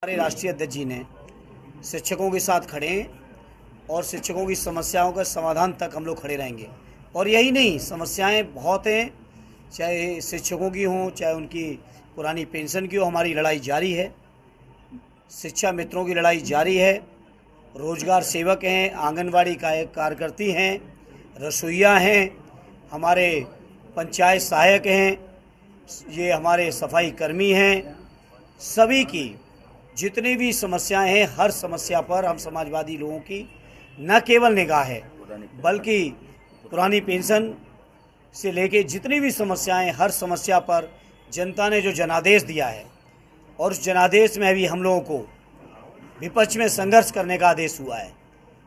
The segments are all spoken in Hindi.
हमारे राष्ट्रीय अध्यक्ष जी ने शिक्षकों के साथ खड़े हैं और शिक्षकों की समस्याओं का समाधान तक हम लोग खड़े रहेंगे। और यही नहीं, समस्याएं बहुत हैं, चाहे शिक्षकों की हों, चाहे उनकी पुरानी पेंशन की हो। हमारी लड़ाई जारी है, शिक्षा मित्रों की लड़ाई जारी है। रोजगार सेवक हैं, आंगनवाड़ी कार्यकर्ती हैं, रसोइया हैं, हमारे पंचायत सहायक हैं, ये हमारे सफाई कर्मी हैं। सभी की जितनी भी समस्याएं हैं, हर समस्या पर हम समाजवादी लोगों की न केवल निगाह है, बल्कि पुरानी पेंशन से लेके जितनी भी समस्याएं, हर समस्या पर जनता ने जो जनादेश दिया है और उस जनादेश में भी हम लोगों को विपक्ष में संघर्ष करने का आदेश हुआ है।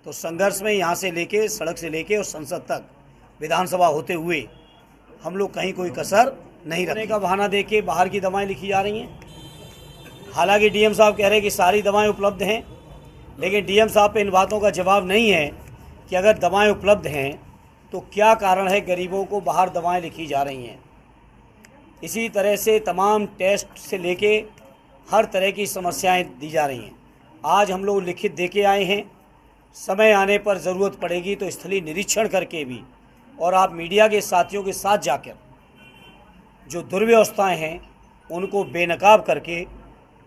तो संघर्ष में यहाँ से लेके, सड़क से लेके और संसद तक, विधानसभा होते हुए हम लोग कहीं कोई कसर नहीं रखने का बहाना देके बाहर की दवाएं लिखी जा रही हैं। हालांकि डीएम साहब कह रहे हैं कि सारी दवाएं उपलब्ध हैं, लेकिन डीएम साहब पे इन बातों का जवाब नहीं है कि अगर दवाएं उपलब्ध हैं तो क्या कारण है गरीबों को बाहर दवाएं लिखी जा रही हैं। इसी तरह से तमाम टेस्ट से लेके हर तरह की समस्याएं दी जा रही हैं। आज हम लोग लिखित दे के आए हैं, समय आने पर ज़रूरत पड़ेगी तो स्थलीय निरीक्षण करके भी, और आप मीडिया के साथियों के साथ जाकर जो दुर्व्यवस्थाएं हैं उनको बेनकाब करके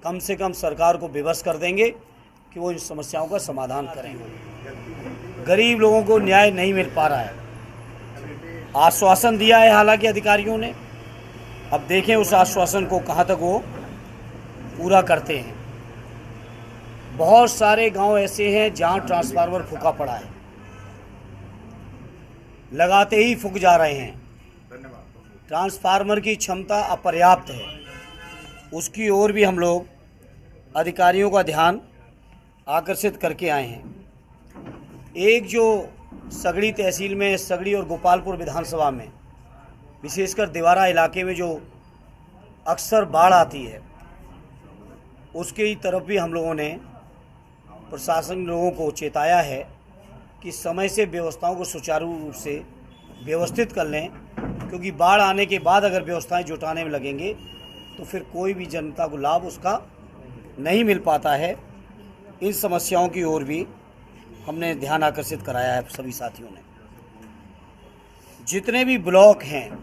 कम से कम सरकार को विवश कर देंगे कि वो इन समस्याओं का समाधान करेंगे। गरीब लोगों को न्याय नहीं मिल पा रहा है। आश्वासन दिया है हालांकि अधिकारियों ने, अब देखें उस आश्वासन को कहाँ तक वो पूरा करते हैं। बहुत सारे गांव ऐसे हैं जहां ट्रांसफार्मर फूका पड़ा है, लगाते ही फूक जा रहे हैं। ट्रांसफार्मर की क्षमता अपर्याप्त है, उसकी ओर भी हम लोग अधिकारियों का ध्यान आकर्षित करके आए हैं। एक जो सगड़ी तहसील में, सगड़ी और गोपालपुर विधानसभा में, विशेषकर दिवारा इलाके में जो अक्सर बाढ़ आती है, उसकी तरफ भी हम लोगों ने प्रशासन लोगों को चेताया है कि समय से व्यवस्थाओं को सुचारू रूप से व्यवस्थित कर लें, क्योंकि बाढ़ आने के बाद अगर व्यवस्थाएं जुटाने में लगेंगे तो फिर कोई भी जनता को लाभ उसका नहीं मिल पाता है। इन समस्याओं की ओर भी हमने ध्यान आकर्षित कराया है सभी साथियों ने। जितने भी ब्लॉक हैं,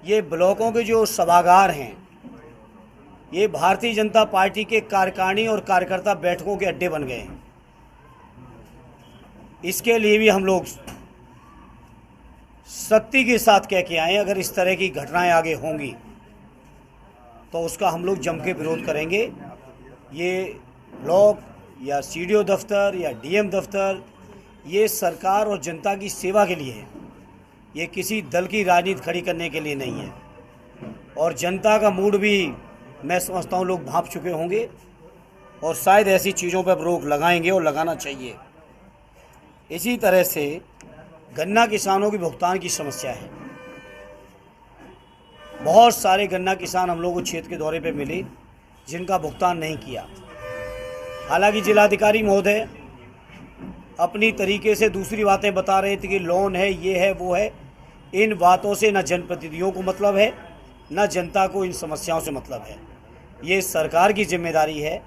ये ब्लॉकों के जो सभागार हैं, ये भारतीय जनता पार्टी के कार्यकारिणी और कार्यकर्ता बैठकों के अड्डे बन गए हैं। इसके लिए भी हम लोग सख्ती के साथ कह के आए, अगर इस तरह की घटनाएं आगे होंगी तो उसका हम लोग जम के विरोध करेंगे। ये ब्लॉक या सीडीओ दफ्तर या डीएम दफ्तर, ये सरकार और जनता की सेवा के लिए है, ये किसी दल की राजनीति खड़ी करने के लिए नहीं है। और जनता का मूड भी मैं समझता हूँ लोग भांप चुके होंगे और शायद ऐसी चीज़ों पर रोक लगाएंगे और लगाना चाहिए। इसी तरह से गन्ना किसानों की भुगतान की समस्या है। बहुत सारे गन्ना किसान हम लोग को क्षेत्र के दौरे पे मिले जिनका भुगतान नहीं किया। हालांकि जिलाधिकारी महोदय अपनी तरीके से दूसरी बातें बता रहे थे कि लोन है, ये है, वो है। इन बातों से न जनप्रतिनिधियों को मतलब है, न जनता को इन समस्याओं से मतलब है। ये सरकार की जिम्मेदारी है,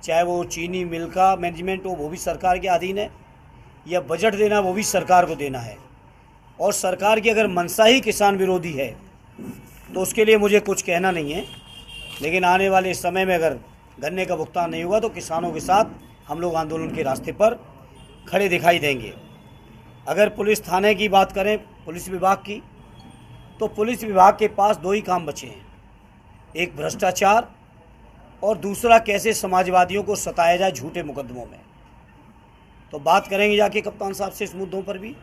चाहे वो चीनी मिल का मैनेजमेंट हो, वो भी सरकार के अधीन है, या बजट देना वो भी सरकार को देना है। और सरकार की अगर मंशा ही किसान विरोधी है तो उसके लिए मुझे कुछ कहना नहीं है। लेकिन आने वाले समय में अगर गन्ने का भुगतान नहीं होगा तो किसानों के साथ हम लोग आंदोलन के रास्ते पर खड़े दिखाई देंगे। अगर पुलिस थाने की बात करें, पुलिस विभाग की, तो पुलिस विभाग के पास दो ही काम बचे हैं, एक भ्रष्टाचार और दूसरा कैसे समाजवादियों को सताया जाए झूठे मुकदमों में। तो बात करेंगे जाके कप्तान साहब से इस मुद्दों पर भी।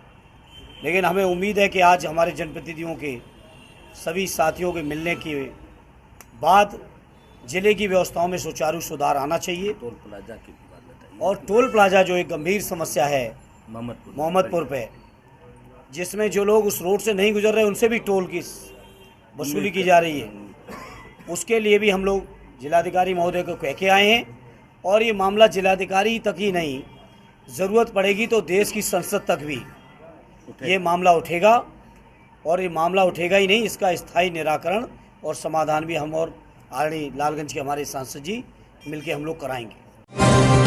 लेकिन हमें उम्मीद है कि आज हमारे जनप्रतिनिधियों के सभी साथियों के मिलने के बाद ज़िले की व्यवस्थाओं में सुचारू सुधार आना चाहिए। टोल प्लाजा की भी बात बताइए। और टोल प्लाजा जो एक गंभीर समस्या है मोहम्मदपुर पे, जिसमें जो लोग उस रोड से नहीं गुजर रहे उनसे भी टोल की वसूली की जा रही है, उसके लिए भी हम लोग जिलाधिकारी महोदय को कह के आए हैं। और ये मामला जिलाधिकारी तक ही नहीं, ज़रूरत पड़ेगी तो देश की संसद तक भी ये मामला उठेगा। और ये मामला उठेगा ही नहीं, इसका स्थायी निराकरण और समाधान भी हम और आदरणीय लालगंज के हमारे सांसद जी मिलके हम लोग कराएंगे।